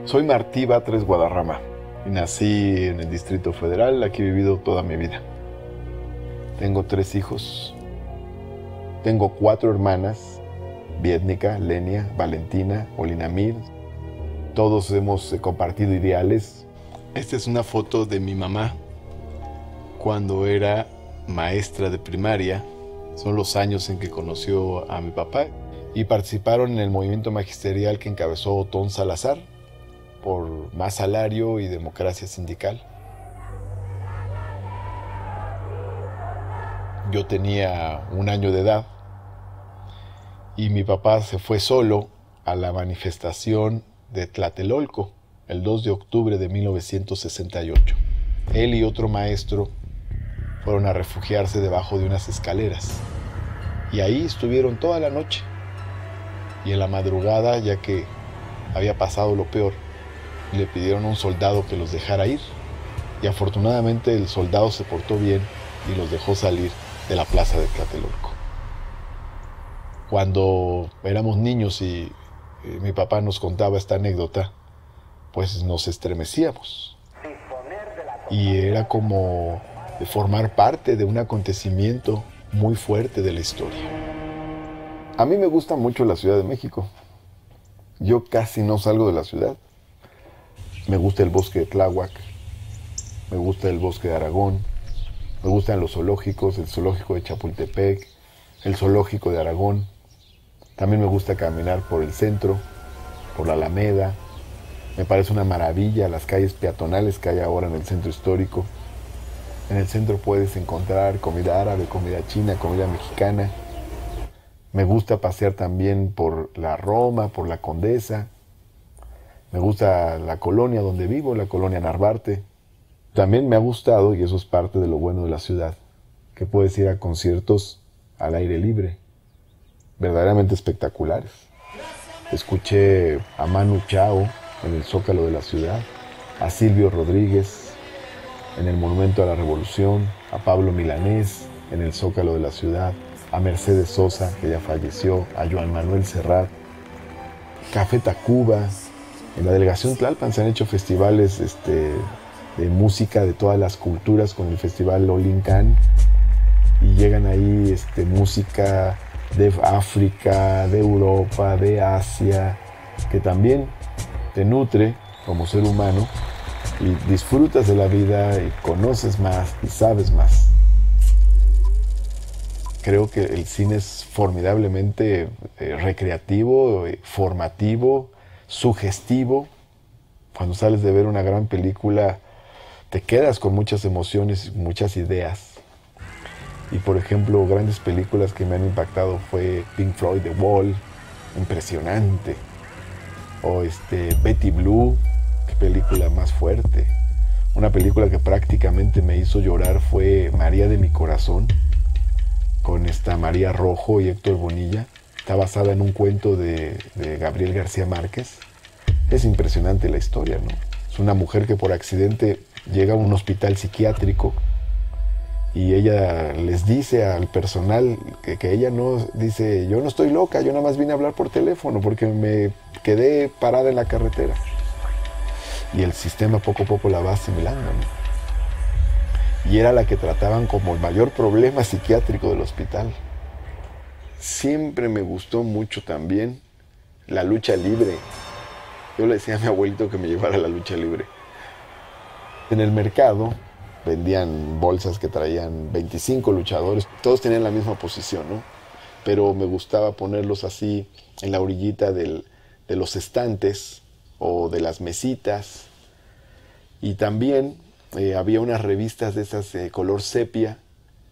Soy Martí Batres Guadarrama y nací en el Distrito Federal. Aquí he vivido toda mi vida. Tengo 3 hijos. Tengo 4 hermanas: Vietnica, Lenia, Valentina, Olinamir. Todos hemos compartido ideales. Esta es una foto de mi mamá cuando era maestra de primaria. Son los años en que conoció a mi papá y participaron en el movimiento magisterial que encabezó Otón Salazar por más salario y democracia sindical. Yo tenía 1 año de edad y mi papá se fue solo a la manifestación de Tlatelolco el 2 de octubre de 1968. Él y otro maestro fueron a refugiarse debajo de unas escaleras y ahí estuvieron toda la noche. Y en la madrugada, ya que había pasado lo peor, le pidieron a un soldado que los dejara ir, y afortunadamente el soldado se portó bien y los dejó salir de la plaza de Tlatelolco. Cuando éramos niños y mi papá nos contaba esta anécdota, pues nos estremecíamos. Y era como de formar parte de un acontecimiento muy fuerte de la historia. A mí me gusta mucho la Ciudad de México. Yo casi no salgo de la ciudad. Me gusta el bosque de Tláhuac, me gusta el bosque de Aragón, me gustan los zoológicos, el zoológico de Chapultepec, el zoológico de Aragón. También me gusta caminar por el centro, por la Alameda. Me parece una maravilla las calles peatonales que hay ahora en el centro histórico. En el centro puedes encontrar comida árabe, comida china, comida mexicana. Me gusta pasear también por la Roma, por la Condesa. Me gusta la colonia donde vivo, la colonia Narvarte. También me ha gustado, y eso es parte de lo bueno de la ciudad, que puedes ir a conciertos al aire libre, verdaderamente espectaculares. Escuché a Manu Chao en el Zócalo de la ciudad, a Silvio Rodríguez en el Monumento a la Revolución, a Pablo Milanés en el Zócalo de la ciudad, a Mercedes Sosa, que ya falleció, a Joan Manuel Serrat, Café Tacuba. En la delegación Tlalpan se han hecho festivales de música de todas las culturas con el festival Olincan, y llegan ahí música de África, de Europa, de Asia, que también te nutre como ser humano y disfrutas de la vida y conoces más y sabes más. Creo que el cine es formidablemente recreativo, formativo, sugestivo. Cuando sales de ver una gran película te quedas con muchas emociones y muchas ideas. Y por ejemplo, grandes películas que me han impactado fue Pink Floyd, The Wall, impresionante. O Betty Blue, qué película más fuerte. Una película que prácticamente me hizo llorar fue María de mi corazón, con María Rojo y Héctor Bonilla. Está basada en un cuento de Gabriel García Márquez. Es impresionante la historia, ¿no? Es una mujer que por accidente llega a un hospital psiquiátrico y ella les dice al personal que ella no, dice, yo no estoy loca, yo nada más vine a hablar por teléfono porque me quedé parada en la carretera. Y el sistema poco a poco la va asimilando, ¿no? Y era la que trataban como el mayor problema psiquiátrico del hospital. Siempre me gustó mucho también la lucha libre. Yo le decía a mi abuelito que me llevara a la lucha libre. En el mercado vendían bolsas que traían 25 luchadores. Todos tenían la misma posición, ¿no? Pero me gustaba ponerlos así en la orillita de los estantes o de las mesitas. Y también había unas revistas de esas color sepia,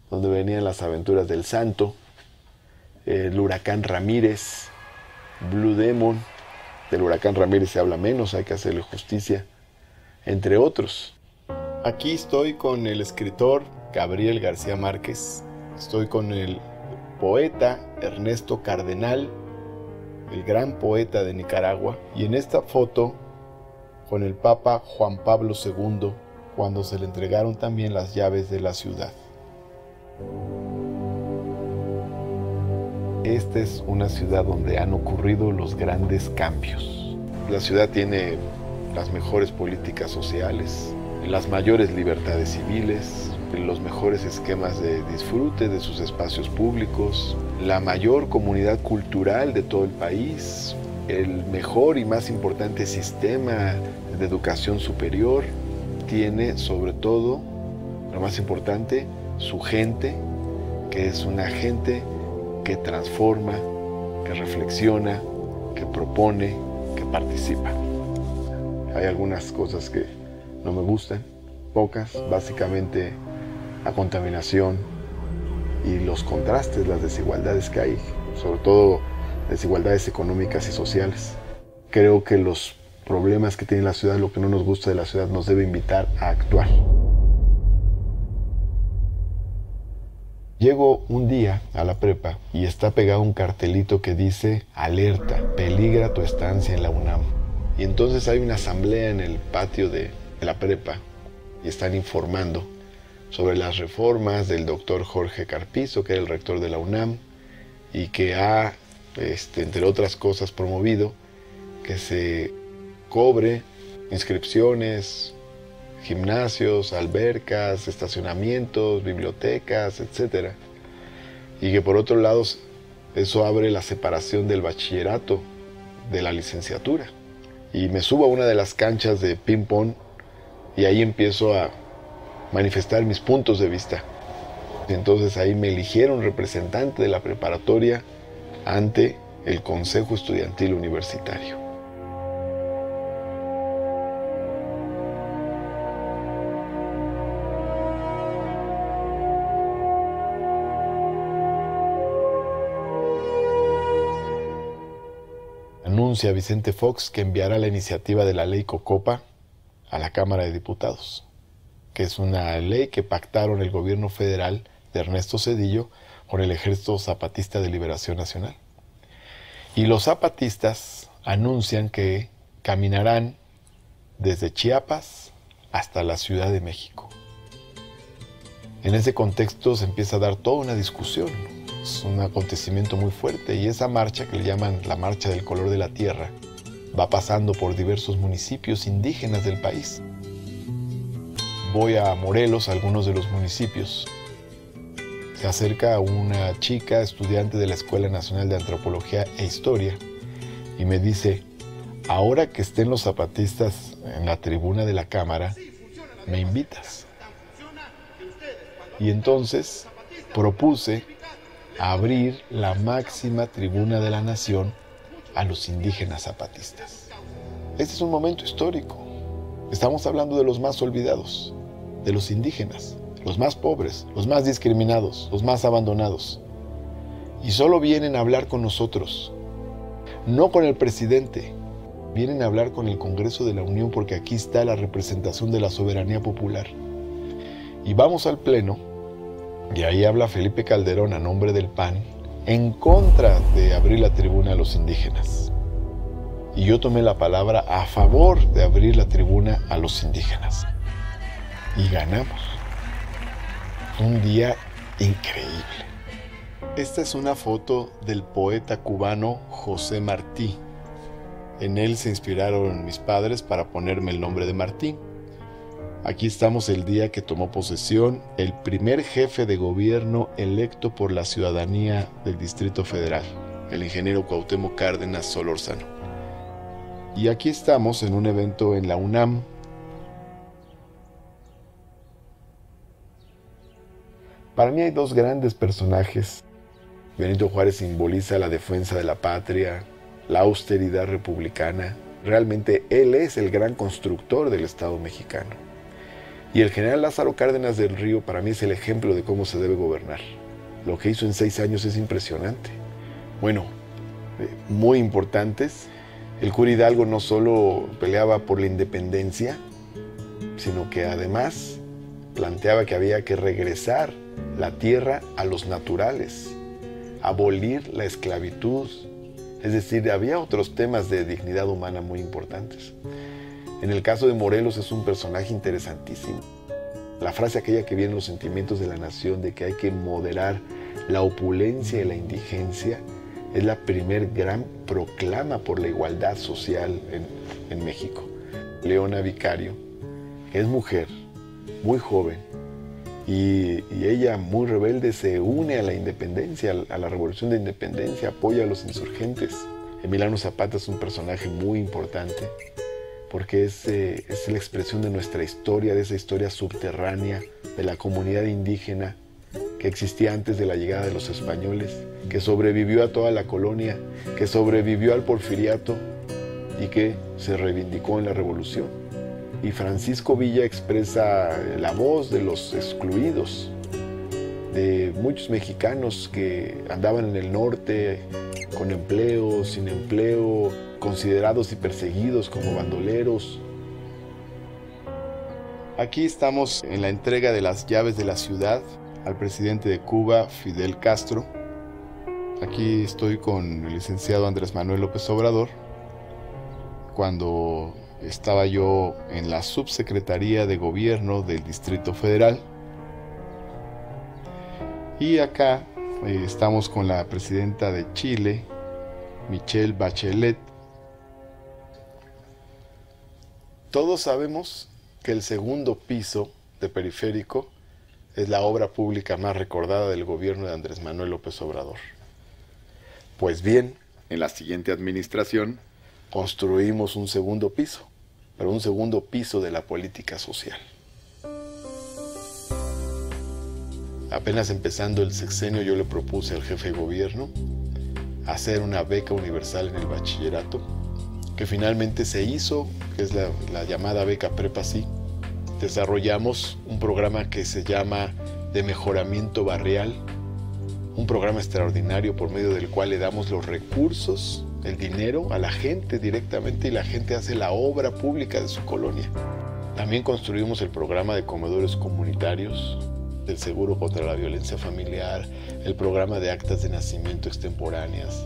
donde venían las aventuras del Santo, el Huracán Ramírez, Blue Demon. Del Huracán Ramírez se habla menos, hay que hacerle justicia, entre otros. Aquí estoy con el escritor Gabriel García Márquez. Estoy con el poeta Ernesto Cardenal, el gran poeta de Nicaragua, y en esta foto con el Papa Juan Pablo II, cuando se le entregaron también las llaves de la ciudad. Esta es una ciudad donde han ocurrido los grandes cambios. La ciudad tiene las mejores políticas sociales, las mayores libertades civiles, los mejores esquemas de disfrute de sus espacios públicos, la mayor comunidad cultural de todo el país, el mejor y más importante sistema de educación superior. Tiene sobre todo, lo más importante, su gente, que es una gente que transforma, que reflexiona, que propone, que participa. Hay algunas cosas que no me gustan, pocas, básicamente la contaminación y los contrastes, las desigualdades que hay, sobre todo desigualdades económicas y sociales. Creo que los problemas que tiene la ciudad, lo que no nos gusta de la ciudad, nos debe invitar a actuar. Llego un día a la prepa y está pegado un cartelito que dice: alerta, peligra tu estancia en la UNAM. Y entonces hay una asamblea en el patio de la prepa y están informando sobre las reformas del doctor Jorge Carpizo, que era el rector de la UNAM, y que ha, entre otras cosas, promovido que se cobre inscripciones, gimnasios, albercas, estacionamientos, bibliotecas, etc. Y que por otro lado eso abre la separación del bachillerato de la licenciatura. Y me subo a una de las canchas de ping-pong y ahí empiezo a manifestar mis puntos de vista. Y entonces ahí me eligieron representante de la preparatoria ante el Consejo Estudiantil Universitario. Anuncia Vicente Fox que enviará la iniciativa de la ley Cocopa a la Cámara de Diputados, que es una ley que pactaron el gobierno federal de Ernesto Zedillo con el Ejército Zapatista de Liberación Nacional. Y los zapatistas anuncian que caminarán desde Chiapas hasta la Ciudad de México. En ese contexto se empieza a dar toda una discusión. Es un acontecimiento muy fuerte y esa marcha, que le llaman la Marcha del Color de la Tierra, va pasando por diversos municipios indígenas del país. Voy a Morelos, a algunos de los municipios. Se acerca una chica estudiante de la Escuela Nacional de Antropología e Historia y me dice: ahora que estén los zapatistas en la tribuna de la Cámara, ¿me invitas? Y entonces propuse abrir la máxima tribuna de la nación a los indígenas zapatistas. Este es un momento histórico. Estamos hablando de los más olvidados, de los indígenas, los más pobres, los más discriminados, los más abandonados. Y solo vienen a hablar con nosotros, no con el presidente. Vienen a hablar con el Congreso de la Unión, porque aquí está la representación de la soberanía popular. Y vamos al Pleno, y ahí habla Felipe Calderón a nombre del PAN en contra de abrir la tribuna a los indígenas. Y yo tomé la palabra a favor de abrir la tribuna a los indígenas. Y ganamos. Un día increíble. Esta es una foto del poeta cubano José Martí. En él se inspiraron mis padres para ponerme el nombre de Martí. Aquí estamos el día que tomó posesión el primer jefe de gobierno electo por la ciudadanía del Distrito Federal, el ingeniero Cuauhtémoc Cárdenas Solórzano. Y aquí estamos en un evento en la UNAM. Para mí hay dos grandes personajes. Benito Juárez simboliza la defensa de la patria, la austeridad republicana. Realmente él es el gran constructor del Estado mexicano. Y el general Lázaro Cárdenas del Río para mí es el ejemplo de cómo se debe gobernar. Lo que hizo en 6 años es impresionante. Bueno, muy importantes. El cura Hidalgo no solo peleaba por la independencia, sino que además planteaba que había que regresar la tierra a los naturales, abolir la esclavitud. Es decir, había otros temas de dignidad humana muy importantes. En el caso de Morelos es un personaje interesantísimo. La frase aquella que viene en los sentimientos de la nación de que hay que moderar la opulencia y la indigencia es la primer gran proclama por la igualdad social en México. Leona Vicario es mujer, muy joven, y ella, muy rebelde, se une a la independencia, a la revolución de independencia, apoya a los insurgentes. Emiliano Zapata es un personaje muy importante porque es la expresión de nuestra historia, de esa historia subterránea de la comunidad indígena que existía antes de la llegada de los españoles, que sobrevivió a toda la colonia, que sobrevivió al porfiriato y que se reivindicó en la revolución. Y Francisco Villa expresa la voz de los excluidos, de muchos mexicanos que andaban en el norte con empleo, sin empleo, considerados y perseguidos como bandoleros. Aquí estamos en la entrega de las llaves de la ciudad al presidente de Cuba, Fidel Castro. Aquí estoy con el licenciado Andrés Manuel López Obrador. Cuando estaba yo en la subsecretaría de gobierno del Distrito Federal. Y acá estamos con la presidenta de Chile, Michelle Bachelet. Todos sabemos que el segundo piso de Periférico es la obra pública más recordada del gobierno de Andrés Manuel López Obrador. Pues bien, en la siguiente administración construimos un segundo piso, pero un segundo piso de la política social. Apenas empezando el sexenio, yo le propuse al jefe de gobierno hacer una beca universal en el bachillerato, que finalmente se hizo, que es la llamada beca Prepa Sí. Desarrollamos un programa que se llama de mejoramiento barrial, un programa extraordinario por medio del cual le damos los recursos, el dinero a la gente directamente y la gente hace la obra pública de su colonia. También construimos el programa de comedores comunitarios, el seguro contra la violencia familiar, el programa de actas de nacimiento extemporáneas.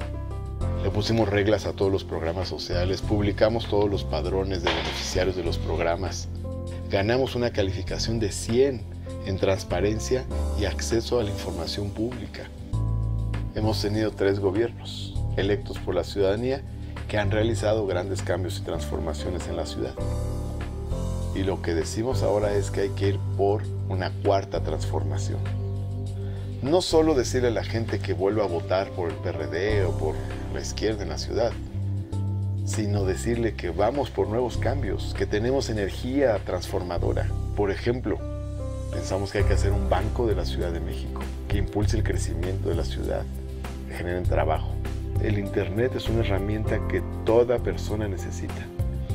Le pusimos reglas a todos los programas sociales, publicamos todos los padrones de beneficiarios de los programas. Ganamos una calificación de 100 en transparencia y acceso a la información pública. Hemos tenido 3 gobiernos electos por la ciudadanía que han realizado grandes cambios y transformaciones en la ciudad. Y lo que decimos ahora es que hay que ir por una cuarta transformación. No solo decirle a la gente que vuelva a votar por el PRD o por la izquierda en la ciudad, sino decirle que vamos por nuevos cambios, que tenemos energía transformadora. Por ejemplo, pensamos que hay que hacer un banco de la Ciudad de México, que impulse el crecimiento de la ciudad, que genere trabajo. El Internet es una herramienta que toda persona necesita.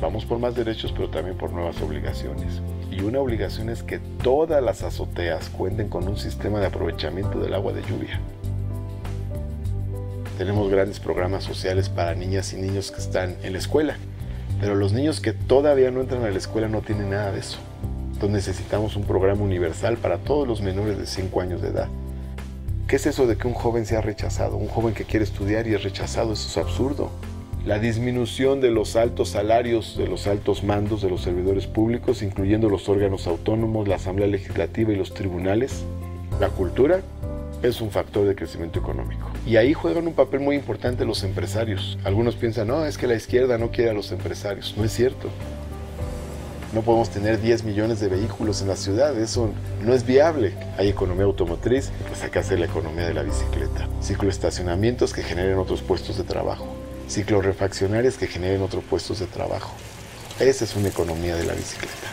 Vamos por más derechos, pero también por nuevas obligaciones. Y una obligación es que todas las azoteas cuenten con un sistema de aprovechamiento del agua de lluvia. Tenemos grandes programas sociales para niñas y niños que están en la escuela, pero los niños que todavía no entran a la escuela no tienen nada de eso. Entonces necesitamos un programa universal para todos los menores de 5 años de edad. ¿Qué es eso de que un joven sea rechazado? Un joven que quiere estudiar y es rechazado, eso es absurdo. La disminución de los altos salarios, de los altos mandos de los servidores públicos, incluyendo los órganos autónomos, la Asamblea Legislativa y los tribunales. La cultura es un factor de crecimiento económico. Y ahí juegan un papel muy importante los empresarios. Algunos piensan, no, es que la izquierda no quiere a los empresarios. No es cierto. No podemos tener 10 millones de vehículos en la ciudad, eso no es viable. Hay economía automotriz, pues hay que hacer la economía de la bicicleta. Cicloestacionamientos que generen otros puestos de trabajo. Ciclorefaccionarias que generen otros puestos de trabajo. Esa es una economía de la bicicleta.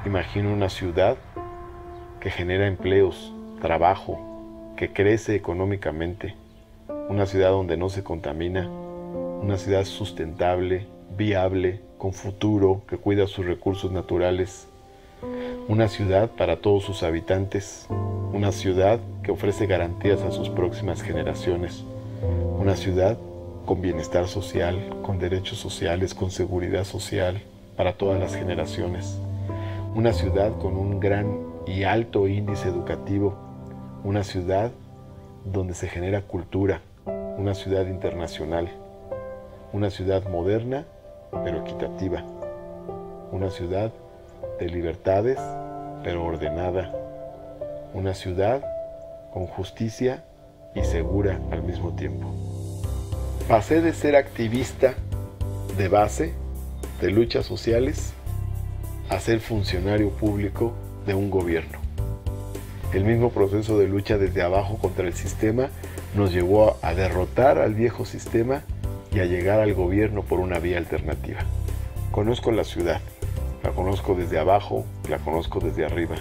Imagino una ciudad que genera empleos, trabajo, que crece económicamente, una ciudad donde no se contamina, una ciudad sustentable, viable, con futuro, que cuida sus recursos naturales, una ciudad para todos sus habitantes, una ciudad que ofrece garantías a sus próximas generaciones, una ciudad con bienestar social, con derechos sociales, con seguridad social para todas las generaciones, una ciudad con un gran y alto índice educativo, una ciudad donde se genera cultura, una ciudad internacional, una ciudad moderna pero equitativa, una ciudad de libertades pero ordenada, una ciudad con justicia y segura al mismo tiempo. Pasé de ser activista de base, de luchas sociales, a ser funcionario público de un gobierno. El mismo proceso de lucha desde abajo contra el sistema nos llevó a derrotar al viejo sistema y a llegar al gobierno por una vía alternativa. Conozco la ciudad, la conozco desde abajo, la conozco desde arriba,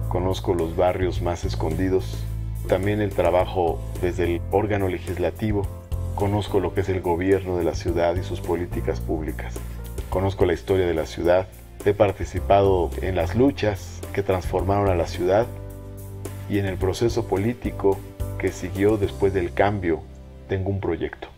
conozco los barrios más escondidos, también el trabajo desde el órgano legislativo, conozco lo que es el gobierno de la ciudad y sus políticas públicas, conozco la historia de la ciudad, he participado en las luchas que transformaron a la ciudad y en el proceso político que siguió después del cambio. Tengo un proyecto.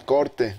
Corte.